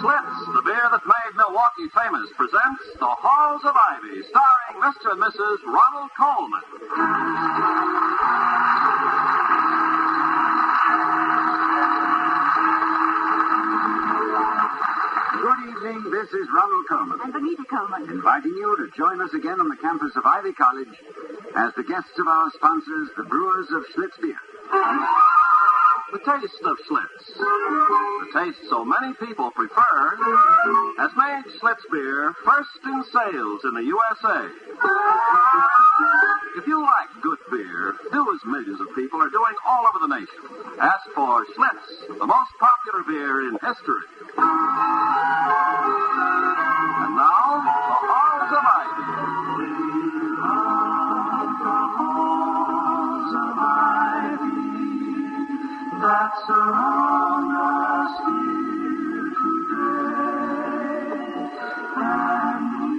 Schlitz, the beer that made Milwaukee famous, presents The Halls of Ivy, starring Mr. and Mrs. Ronald Colman. Good evening, this is Ronald Colman. And Benita Hume. Inviting you to join us again on the campus of Ivy College as the guests of our sponsors, the brewers of Schlitz beer. The taste of Schlitz. The taste so many people prefer has made Schlitz beer first in sales in the USA. If you like good beer, do as millions of people are doing all over the nation. Ask for Schlitz, the most popular beer in history. And now, the Halls of Ivy. That surround us here today, and we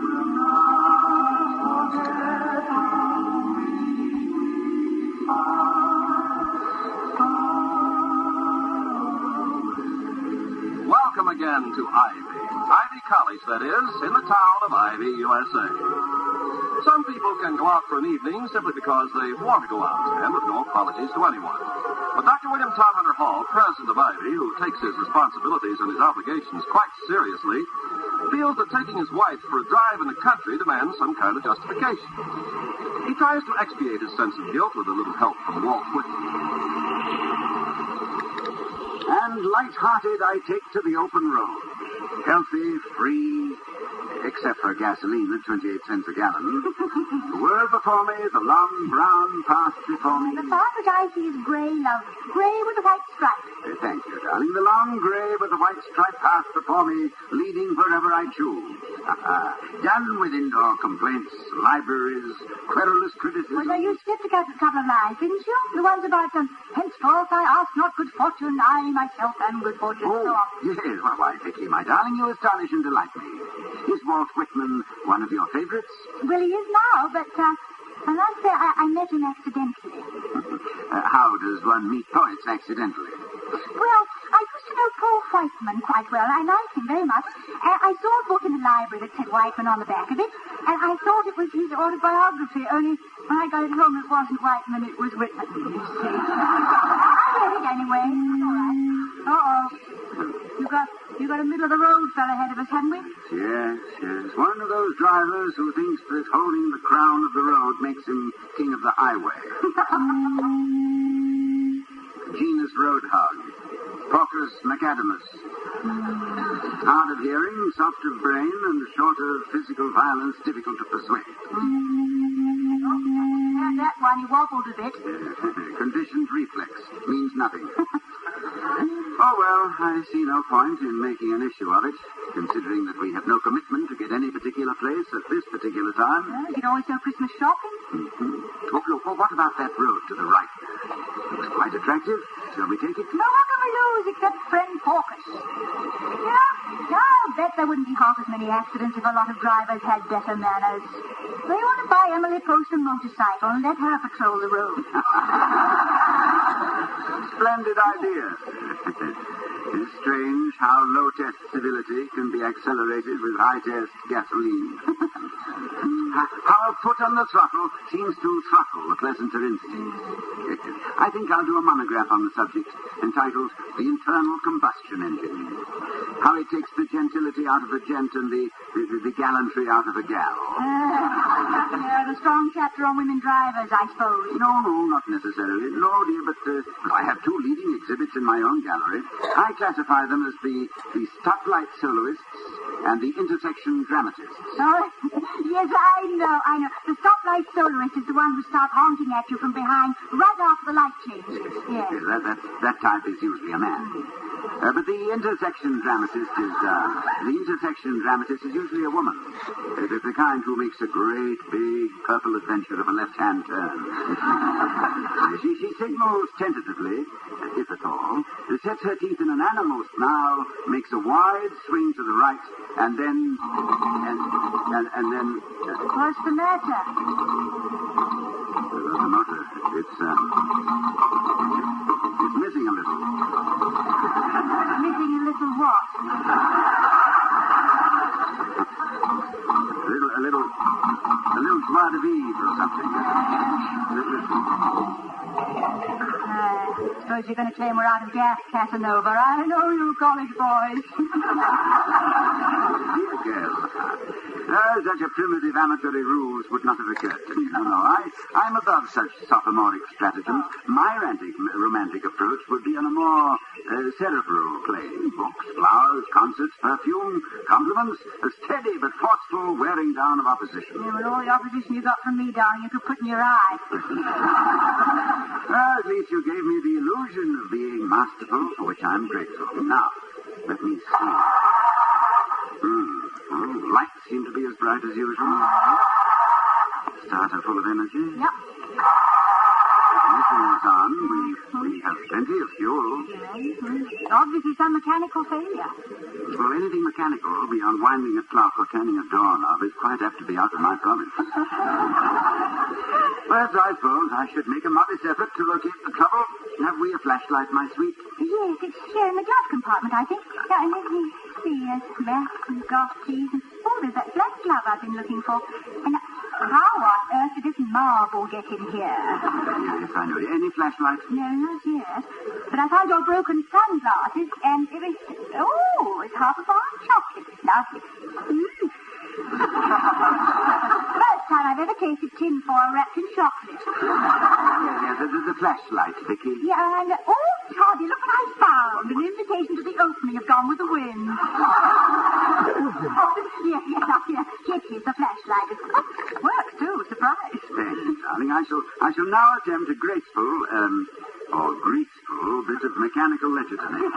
will not forget how we are. Welcome again to Ivy College, that is, in the town of Ivy, USA. Some people can go out for an evening simply because they want to go out, and with no apologies to anyone. But Dr. William Todhunter Hall, president of Ivy, who takes his responsibilities and his obligations quite seriously, feels that taking his wife for a drive in the country demands some kind of justification. He tries to expiate his sense of guilt with a little help from Walt Whitman. And light-hearted, I take to the open road. Healthy, free, except for gasoline at 28 cents a gallon. The world before me, the long brown path before me. The path which I see is gray, love. Gray with a white stripe. Thank you, darling. The long gray with the white striped path before me, leading wherever I choose. Done with indoor complaints, libraries, querulous criticism. Well, you skipped a couple of lines, didn't you? The ones about, henceforth I ask not good fortune, I myself am good fortune. Oh, so on. yes. Well, why, Vicky, my darling, you astonish and delight me. Is Walt Whitman one of your favorites? Well, he is now, but, I must say I met him accidentally. How does one meet poets accidentally? Well, I used to know Paul Whiteman quite well. I liked him very much. I saw a book in the library that said Whiteman on the back of it, and I thought it was his autobiography, only when I got it home it wasn't Whiteman, it was Whitman, you see. I read it anyway. It's all right. Uh-oh. You got a middle-of-the-road fell ahead of us, haven't we? Yes. One of those drivers who thinks that holding the crown of the road makes him king of the highway. Genus roadhog. Porcus macadamus. Hard of hearing, soft of brain, and short of physical violence, difficult to persuade. That one, he wobbled a bit. Conditioned reflex. Means nothing. Oh, well, I see no point in making an issue of it, considering that we have no commitment to get any particular place at this particular time. Well, you can always go Christmas shopping. Mm-hmm. Oh, look, what about that road to the right? Looks quite attractive. Shall we take it? No, what can we lose except friend Porcus? Yeah, I'll bet there wouldn't be half as many accidents if a lot of drivers had better manners. They ought to buy Emily Post a motorcycle and let her patrol the road. Splendid idea. It's strange how low-test civility can be accelerated with high-test gasoline. How a foot on the throttle seems to throttle the pleasanter instinct. I think I'll do a monograph on the subject entitled The Internal Combustion Engine. How it takes the gentility out of a gent and the gallantry out of a gal. The strong chapter on women drivers, I suppose. No, not necessarily. No, dear, but I have two leading exhibits in my own gallery. I classify them as the stoplight soloists and the intersection dramatists. Oh, yes, I know. The stoplight soloist is the one who starts honking at you from behind right after the light changes. Yes. That type is usually a man. But the intersection dramatist is usually a woman. The kind who makes a great big purple adventure of a left-hand turn. She signals tentatively, if at all, sets her teeth in an animal snarl, makes a wide swing to the right, and then... And then... What's the matter? The It's missing a little. Missing a little what? A little joie de vivre or something. Suppose you're going to claim we're out of gas, Casanova. I know you college boys. Dear Gale, such a primitive amatory rules would not have occurred to me. No, I'm above such sophomoric stratagems. My romantic approach would be on a more cerebral plane. Books, flowers, concerts, perfume, compliments, a steady but forceful wearing down of opposition. Yeah, with all the opposition you got from me, darling, you could put in your eye. At least you gave me the illusion of being masterful, for which I'm grateful. Now, let me see. Lights seem to be as bright as usual. Starter full of energy. Yep. Ignition is on. We have plenty of fuel. Yes. Obviously some mechanical failure. Well, anything mechanical, beyond winding a clock or turning a doorknob, is quite apt to be out of my province. But I suppose I should make a modest effort to locate the trouble. Have we a flashlight, my sweet? Yes, it's here in the glove compartment, I think. Yeah, and let me see. Bats and golf tees and... Oh, there's that black glove I've been looking for. And how on earth did this marble get in here? Yes, I know. Any flashlight? No, not yet. But I found your broken sunglasses, and it was... Oh, it's half a bar of chocolate. Lovely. First time I've ever tasted tinfoil wrapped in chocolate. Yeah, the flashlight, Vicky. Yeah, and... Oh, Toddy, look what I found. An invitation to the opening of Gone with the Wind. Yes, here's the flashlight. Works, too. Surprise. Thank you, darling. I shall now attempt a graceful, greaseful bit of mechanical legerdemain.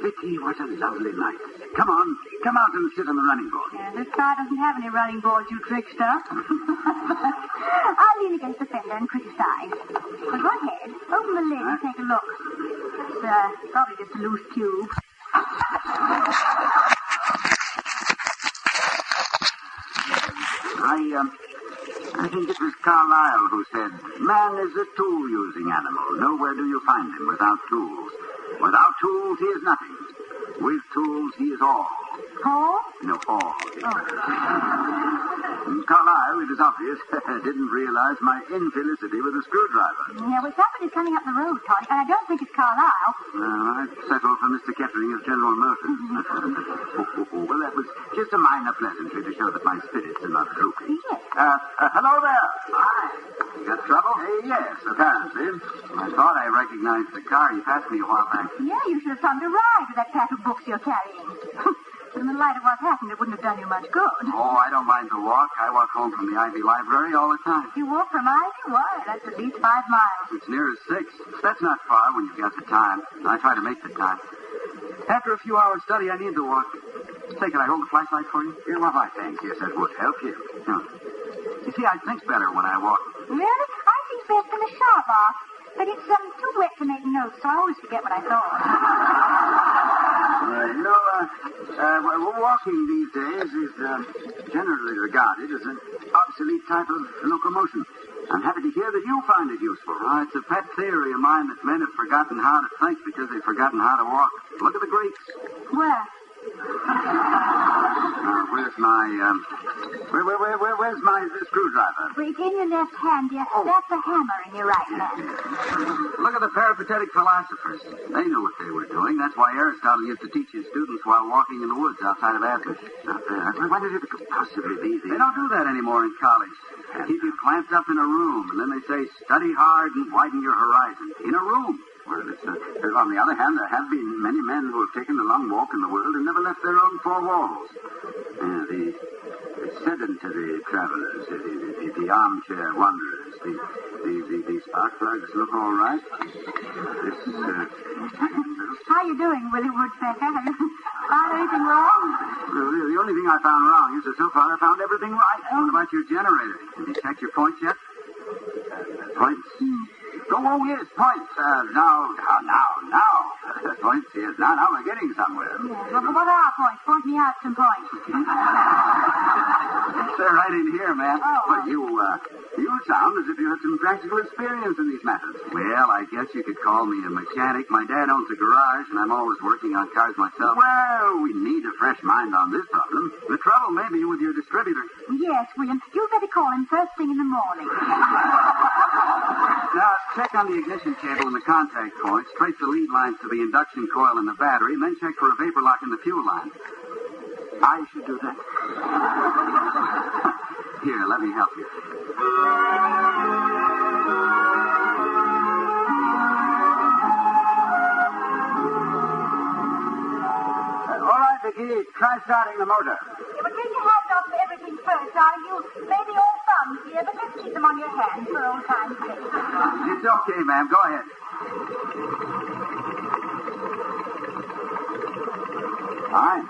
Vicky, what a lovely night. Come on, come out and sit on the running board. This car doesn't have any running boards, you trickster. I'll lean against the fender and criticize. But go ahead, open the lid and take a look. It's probably just a loose tube. I think it was Carlyle who said, man is a tool-using animal. Nowhere do you find him without tools. Without tools, he is nothing. With tools, he is all. All? No, all. Carlyle, it is obvious, didn't realize my infelicity with a screwdriver. Yeah, well, somebody's coming up the road, Toddy, and I don't think it's Carlyle. I've settled for Mr. Kettering of General Motors. Well, that was just a minor pleasantry to show that my spirits are not drooping. Yes. Hello there. Hi. You got trouble? Yes, apparently. I thought I recognized the car you passed me a while back. Yeah, you should have come to ride with that pack of books you're carrying. In the light of what happened, it wouldn't have done you much good. Oh, I don't mind the walk. I walk home from the Ivy Library all the time. You walk from Ivy? Why? That's at least 5 miles. It's near as 6. That's not far when you've got the time. I try to make the time. After a few hours study, I need the walk. Say, can I hold the flashlight for you? Yeah, well, I thanks. Yes, that would help you. No. You see, I think better when I walk. Really? I think best in the shop off. But it's too wet to make notes, so I always forget what I thought. Walking these days is generally regarded as an obsolete type of locomotion. I'm happy to hear that you find it useful. It's a pet theory of mine that men have forgotten how to think because they've forgotten how to walk. Look at the Greeks. Where? Where's my screwdriver? Well, it's in your left hand, dear. Oh. That's a hammer in your right hand. Look at the peripatetic philosophers. They knew what they were doing. That's why Aristotle used to teach his students while walking in the woods outside of Athens. Out there. Why did it possibly be there? They don't do that anymore in college. They keep you clamped up in a room, and then they say, study hard and widen your horizon. In a room. Well, on the other hand, there have been many men who have taken a long walk in the world and never left their own 4 walls. The sedentary travelers, the armchair wanderers, the spark plugs look all right. How you doing, Willie Woodpecker? Have you found anything wrong? Well, the only thing I found wrong is that so far I found everything right. What about your generator? Have you checked your points yet? Points? Oh, yes, points. Now. Points, yes. Now we're getting somewhere. Yes, well, what are points? Point me out some points. Sir, right in here, ma'am. Oh. Well, you sound as if you had some practical experience in these matters. Well, I guess you could call me a mechanic. My dad owns a garage, and I'm always working on cars myself. Well, we need a fresh mind on this problem. The trouble may be with your distributor. Yes, William. You'd better call him first thing in the morning. Now, check on the ignition cable and the contact points, trace the lead lines to the induction coil and the battery, and then check for a vapor lock in the fuel line. I should do that. Here, let me help you. All right, Vicky, try starting the motor. You would take your hands off everything first, darling. You may be all thumbs here, but just keep them on your hands for old time's sake. It's okay, ma'am. Go ahead. Fine.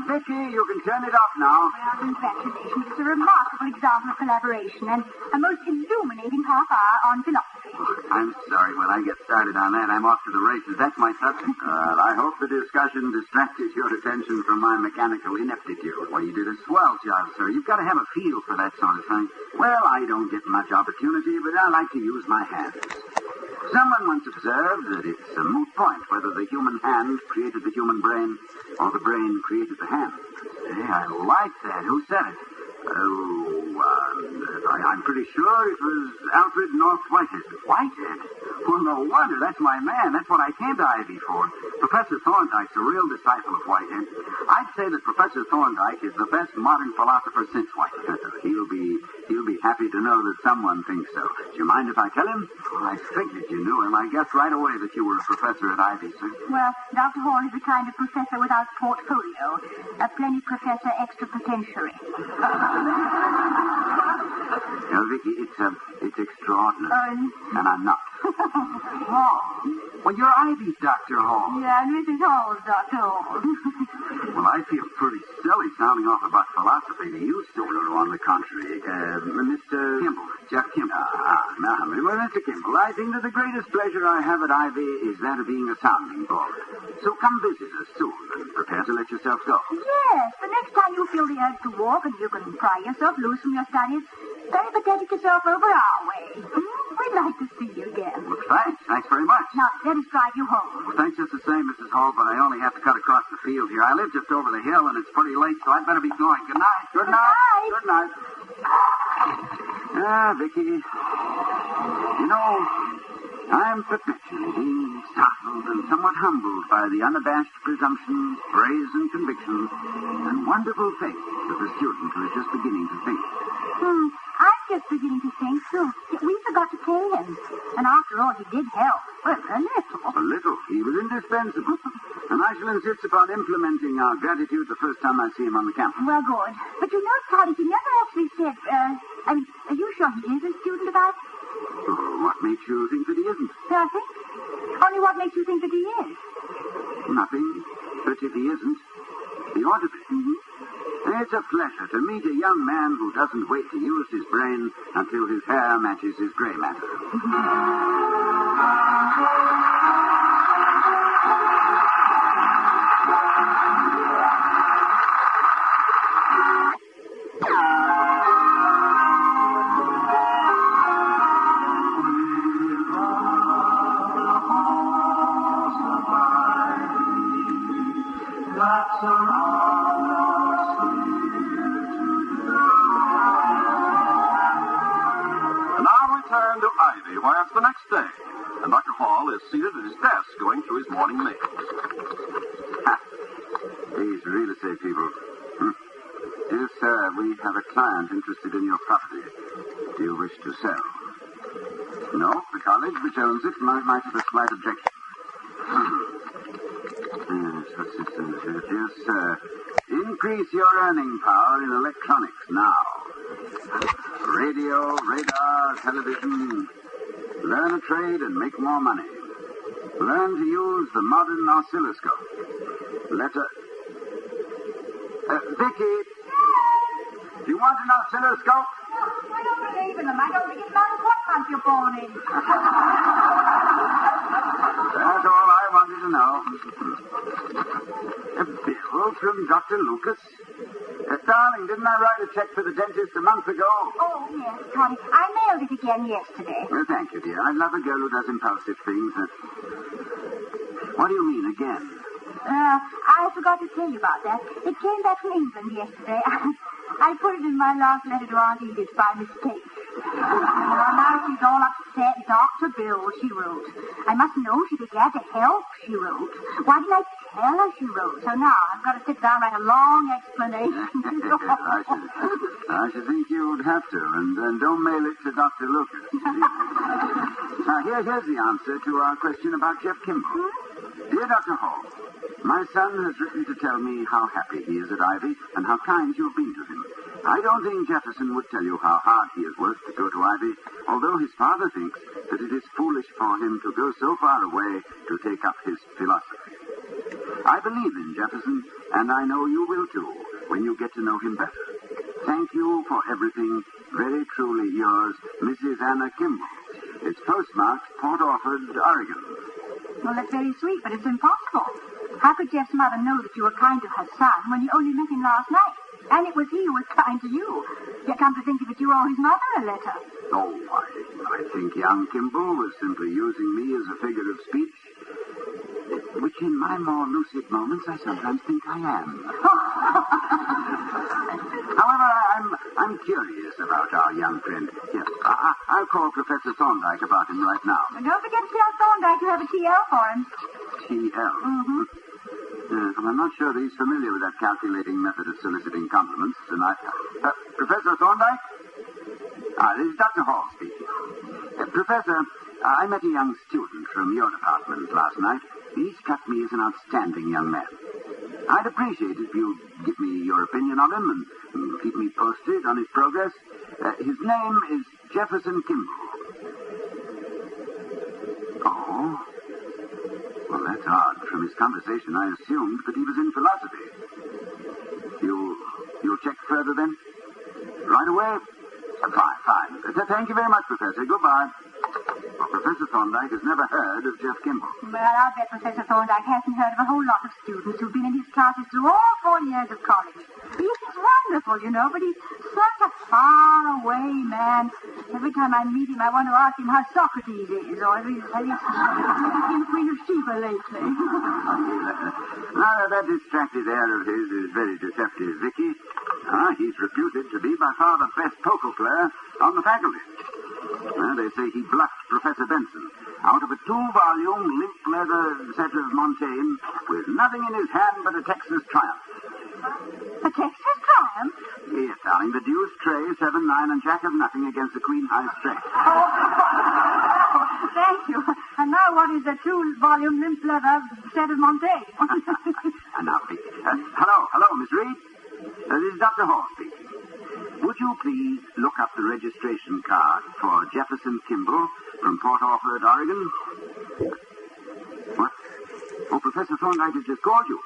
Vicky, you can turn it off now. Well, congratulations. It's a remarkable example of collaboration and a most illuminating half hour on philosophy. I'm sorry. When I get started on that, I'm off to the races. That's my subject. I hope the discussion distracted your attention from my mechanical ineptitude. Well, you did a swell job, sir. You've got to have a feel for that sort of thing. Well, I don't get much opportunity, but I like to use my hands. Someone once observed that it's a moot point whether the human hand created the human brain or the brain created the hand. Hey, I like that. Who said it? I'm pretty sure it was Alfred North Whitehead. Whitehead? Well, no wonder. That's my man. That's what I came to Ivy for. Professor Thorndike's a real disciple of Whitehead. I'd say that Professor Thorndike is the best modern philosopher since Whitehead. He'll be happy to know that someone thinks so. Do you mind if I tell him? Well, I figured you knew him. I guessed right away that you were a professor at Ivy, sir. Well, Dr. Hall is the kind of professor without portfolio. A plenty professor extra potentiary. Now, Vicky, it's extraordinary. And I'm not. Hall. Well, you're Ivy's Dr. Hall. Yeah, and Mrs. Hall's Dr. Hall. Well, I feel pretty silly sounding off about philosophy to you, sort of, on the contrary. Mr. Kimball, Jeff Kimball. Well, Mr. Kimball, I think that the greatest pleasure I have at Ivy is that of being a sounding board. So come visit us soon and prepare to let yourself go. Yes, the next time you feel the urge to walk and you can pry yourself loose from your studies, peripatetic yourself over our way. We'd like to see you again. Well, thanks. Thanks very much. Now, let us drive you home. Well, thanks just the same, Mrs. Hall, but I only have to cut across the field here. I live just over the hill, and it's pretty late, so I'd better be going. Good night. Good night. Good night. Vicky, you know, I'm perpetually being startled and somewhat humbled by the unabashed presumption, praise, and conviction, and wonderful faith of a student who is just beginning to think. I'm just beginning to think, too. We forgot to pay him. And after all, he did help. Well, a little. A little. He was indispensable. And I shall insist upon implementing our gratitude the first time I see him on the campus. Well, good. But you know, Charlie, he never actually said, are you sure he is a student of ours? Oh, what makes you think that he isn't? Nothing. Only what makes you think that he is? Nothing. But if he isn't, he ought to be. It's a pleasure to meet a young man who doesn't wait to use his brain until his hair matches his gray matter. Where it's the next day, and Dr. Hall is seated at his desk going through his morning mail. These real estate people. Dear sir, we have a client interested in your property. Do you wish to sell? No, the college which owns it might have a slight objection. Yes, what's this here? Dear sir, increase your earning power in electronics now. Radio, radar, television. Learn a trade and make more money. Learn to use the modern oscilloscope. Vicky, do you want an oscilloscope? No, I don't believe in them. I don't think it matters what month you're born in. That's all I wanted to know. A bill from Dr. Lucas? Darling, didn't I write a check for the dentist a month ago? Oh, yes, Connie. I mailed it again yesterday. Well, thank you, dear. I love a girl who does impulsive things. What do you mean, again? I forgot to tell you about that. It came back from England yesterday. I put it in my last letter to Aunt Edith by mistake. Now she's all upset. Dr. Bill, she wrote. I must know she began to help, she wrote. Why didn't I tell her, she wrote? So now I've got to sit down and write a long explanation. I should think you would have to. And don't mail it to Dr. Lucas. Now, here's the answer to our question about Jeff Kimball. Dear Dr. Hall, my son has written to tell me how happy he is at Ivy and how kind you've been to him. I don't think Jefferson would tell you how hard he has worked to go to Ivy, although his father thinks that it is foolish for him to go so far away to take up his philosophy. I believe in Jefferson, and I know you will too, when you get to know him better. Thank you for everything. Very truly yours, Mrs. Anna Kimball. It's postmarked Port Orford, Oregon. Well, that's very sweet, but it's impossible. How could Jeff's mother know that you were kind to her son when you only met him last night? And it was he who was kind to you. Yet come to think of it, you owe his mother a letter. Oh, I think young Kimball was simply using me as a figure of speech, which in my more lucid moments I sometimes think I am. However, I'm curious about our young friend. Yes, I'll call Professor Thorndyke about him right now. And don't forget to tell Thorndyke you have a TL for him. TL? Mm-hmm. I'm not sure that he's familiar with that calculating method of soliciting compliments. And Professor Thorndyke? This is Dr. Hall speaking. Professor, I met a young student from your department last night. He struck me as an outstanding young man. I'd appreciate it if you'd give me your opinion of him and keep me posted on his progress. His name is Jefferson Kimball. Oh? Well, that's odd. From his conversation, I assumed that he was in philosophy. You'll check further then? Right away? Fine. Thank you very much, Professor. Goodbye. Well, Professor Thorndyke has never heard of Jeff Kimball. Well, I'll bet Professor Thorndyke hasn't heard of a whole lot of students who've been in his classes through all 4 years of college. He's wonderful, you know, but he's such a far-away man. Every time I meet him, I want to ask him how Socrates is, or if he's been Queen of Sheba lately. Now, that distracted air of his is very deceptive, Vicky. He's reputed to be by far the best poker player on the faculty. They say he bluffed Professor Benson out of a 2-volume limp leather set of Montaigne with nothing in his hand but a Texas Triumph. A Texas Triumph? Yes, darling. The deuce, tray, 7-9, and jack of nothing against the queen high straight. Oh, thank you. And now what is a 2-volume limp leather set of Montaigne? And now, hello, Miss Reed. This is Dr. Hall speaking. Would you please look up the registration card for Jefferson Kimball from Port Orford, Oregon? What? Oh, Professor Thorndyke has just called you.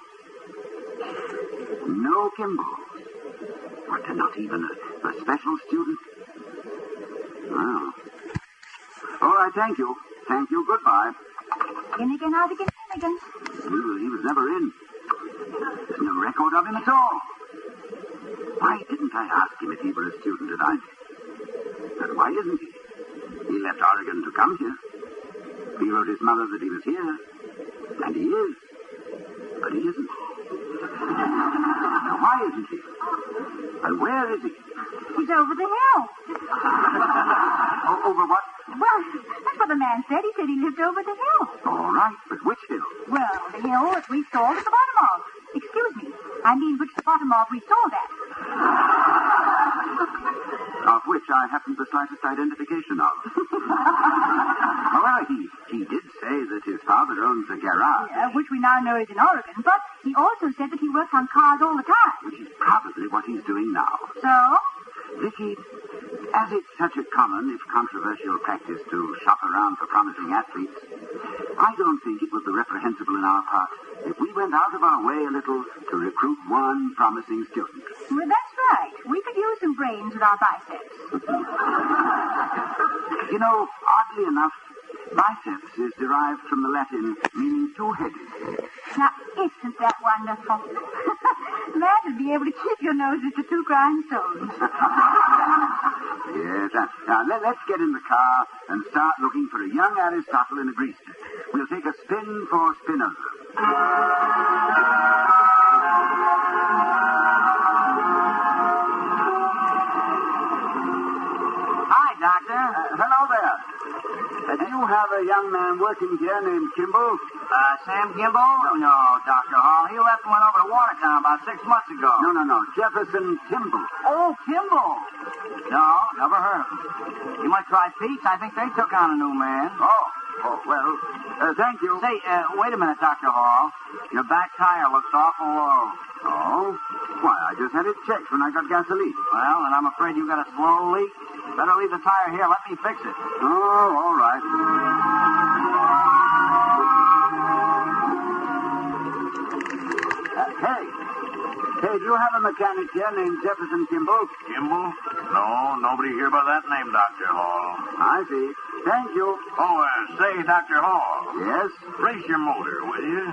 No Kimball. What, they're not even a special student? Well. All right, thank you. Goodbye. In out again. He was never in. There's no record of him at all. Why didn't I ask him if he were a student at Ivy? And why isn't he? He left Oregon to come here. He wrote his mother that he was here. And he is. But he isn't. Now, why isn't he? And where is he? He's over the hill. Over what? Well, that's what the man said. He said he lived over the hill. All right, but which hill? Well, the hill that we stalled at the bottom of. Excuse me. I mean, which the bottom of we stalled at. Of which I haven't the slightest identification of. However, he did say that his father owns a garage. Yeah, which we now know is in Oregon, but he also said that he works on cars all the time. Which is probably what he's doing now. So? Vicky, as it's such a common, if controversial practice to shop around for promising athletes, I don't think it would be reprehensible in our part if we went out of our way a little to recruit one promising student. Well, that's right. We could use some brains with our biceps. You know, oddly enough, Biceps is derived from the Latin meaning two-headed. Now, isn't that wonderful? That would be able to keep your noses to two grindstones. Yes. Now, let's get in the car and start looking for a young Aristotle in a greaser. We'll take a spin for Spinoza. Hi, Doctor. Hello there. Do you have a young man working here named Kimball? Sam Kimball? No, Dr. Hall. He left and went over to Watertown about 6 months ago. No. Jefferson Kimball. Oh, Kimball. No, never heard of him. You might try Pete's. I think they took on a new man. Well, thank you. Say, wait a minute, Dr. Hall. Your back tire looks awful low. Oh? Why, I just had it checked when I got gasoline. Well, and I'm afraid you got a slow leak. Better leave the tire here. Let me fix it. Oh, all right. Hey, do you have a mechanic here named Jefferson Kimball? Kimball? No, nobody here by that name, Dr. Hall. I see. Thank you. Oh, say, Dr. Hall. Yes? Race your motor, will you?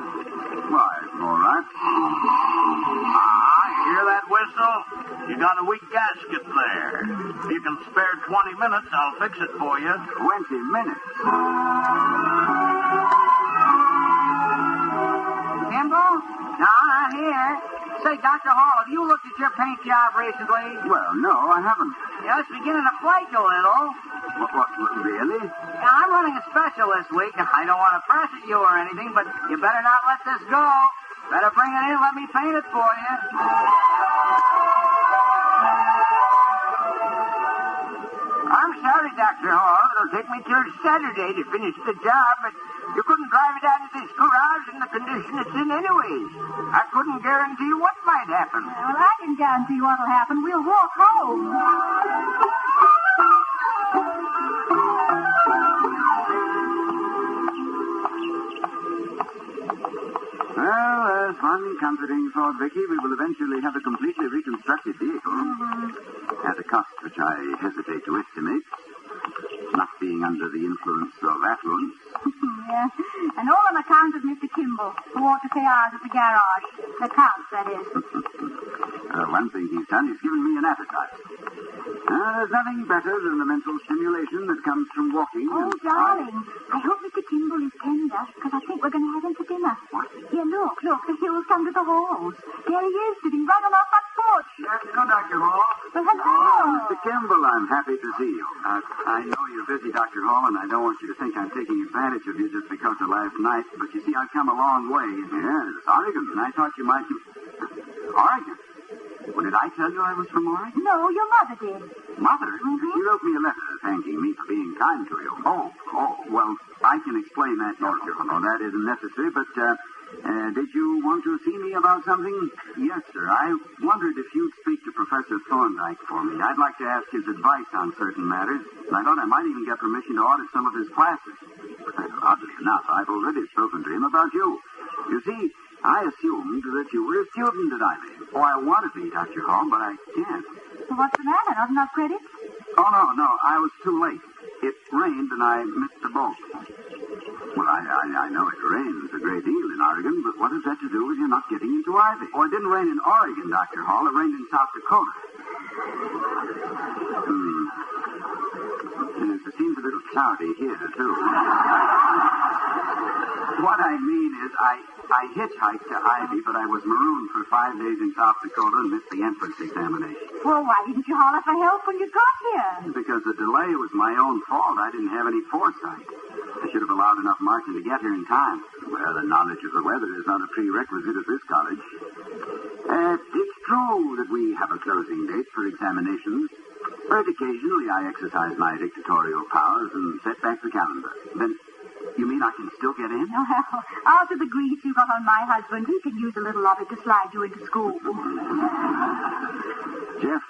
Why, all right. Hear that whistle? You got a weak gasket there. If you can spare 20 minutes, I'll fix it for you. 20 minutes? Kimball? No, not here. Say, Dr. Hall, have you looked at your paint job recently? Well, no, I haven't. Yeah, it's beginning to flake a little. What, really? Yeah, I'm running a special this week. I don't want to press at you or anything, but you better not let this go. Better bring it in and let me paint it for you. I'm sorry, Dr. Hall. It'll take me till Saturday to finish the job, but you couldn't drive it out of this garage in the condition it's in anyways. I couldn't guarantee what might happen. Well, I can guarantee what'll happen. We'll walk home. Well, there's one comforting thought, Vicky. We will eventually have a completely reconstructed vehicle. At a cost which I hesitate to estimate. Not being under the influence of affluence. Yeah, and all on account of Mr. Kimball, who ought to pay ours at the garage. The count, that is. One thing he's done is given me an appetite. There's nothing better than the mental stimulation that comes from walking. Oh, darling, I hope Mr. Kimball is tender, because I think we're going to have him for dinner. What? Yeah, look, the hills come to the halls. There he is, sitting right on our front porch. Hello, Dr. Hall. Well, hello. Mr. Kimball, I'm happy to see you. I know you're busy, Dr. Hall, and I don't want you to think I'm taking advantage of you just because of last night, but you see, I've come a long way. Yes, Oregon, and I thought you might... Oregon? Well, did I tell you I was from Oregon? No, your mother did. Mother? She wrote me a letter thanking me for being kind to you. Oh, well, I can explain that, Dr. Hall. That isn't necessary, but, did you want to see me about something? Yes, sir. I wondered if you'd speak to Professor Thorndike for me. I'd like to ask his advice on certain matters, and I thought I might even get permission to audit some of his classes. Oddly enough, I've already spoken to him about you. You see, I assumed that you were a student at Ivy. Oh, I want to be, Dr. Hall, but I can't. Well, what's the matter? Not enough credit? Oh, no, I was too late. It rained and I missed the boat. Well, I know it rains a great deal in Oregon, but what has that to do with you not getting into Ivy? Oh, it didn't rain in Oregon, Dr. Hall. It rained in South Dakota. Yes, it seems a little cloudy here, too. What I mean is, I hitchhiked to Ivy, but I was marooned for 5 days in South Dakota and missed the entrance examination. Well, why didn't you holler for help when you got here? Because the delay was my own fault. I didn't have any foresight. I should have allowed enough marching to get here in time. Well, the knowledge of the weather is not a prerequisite at this college. It's true that we have a closing date for examinations, but occasionally I exercise my dictatorial powers and set back the calendar. Then, you mean I can still get in? Well, after the grease you got on my husband, he could use a little of it to slide you into school. Jeff,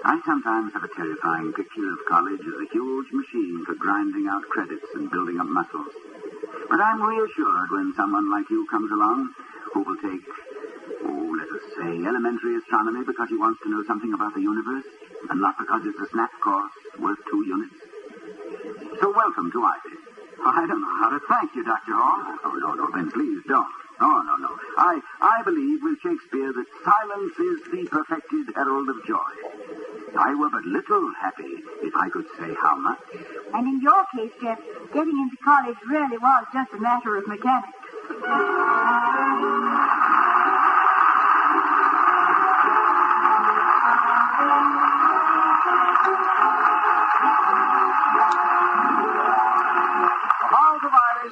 I sometimes have a terrifying picture of college as a huge machine for grinding out credits and building up muscles. But I'm reassured when someone like you comes along who will take, let us say, elementary astronomy because he wants to know something about the universe, and not because it's a snap course worth 2 units. So welcome to Ivy. I don't know how to thank you, Dr. Hall. Oh, no, then please don't. No. I believe with Shakespeare that silence is the perfected herald of joy. I were but little happy if I could say how much. And in your case, Jeff, getting into college really was just a matter of mechanics.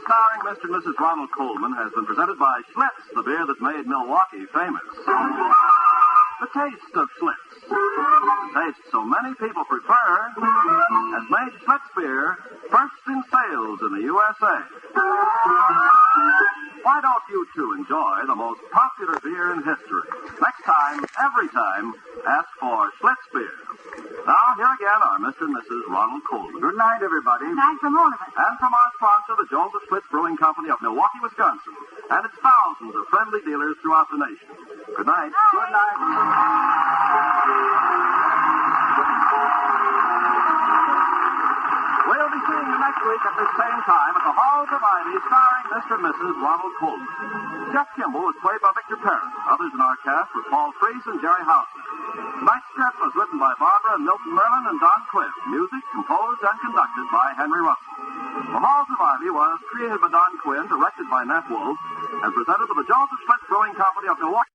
Starring Mr. and Mrs. Ronald Colman has been presented by Schlitz, the beer that made Milwaukee famous. The taste of Schlitz. The taste so many people prefer has made Schlitz beer first in sales in the USA. Why don't you two enjoy the most popular beer in history? Next time, every time, ask for Schlitz beer. Now, here again are Mr. and Mrs. Ronald Colman. Good night, everybody. Good night from all of us. And from our sponsor, the Joseph Schlitz Brewing Company of Milwaukee, Wisconsin, and its thousands of friendly dealers throughout the nation. Good night. Good night. We'll be seeing you next week at this same time at the Halls of Ivy, starring Mr. and Mrs. Ronald Colman. Jeff Kimball was played by Victor Parent. Others in our cast were Paul Freese and Jerry Houser. Tonight's script was written by Barbara and Milton Merlin and Don Quinn. Music composed and conducted by Henry Russell. The Halls of Ivy was created by Don Quinn, directed by Nat Wolf, and presented by the Joseph Schlitz Brewing Company of Milwaukee.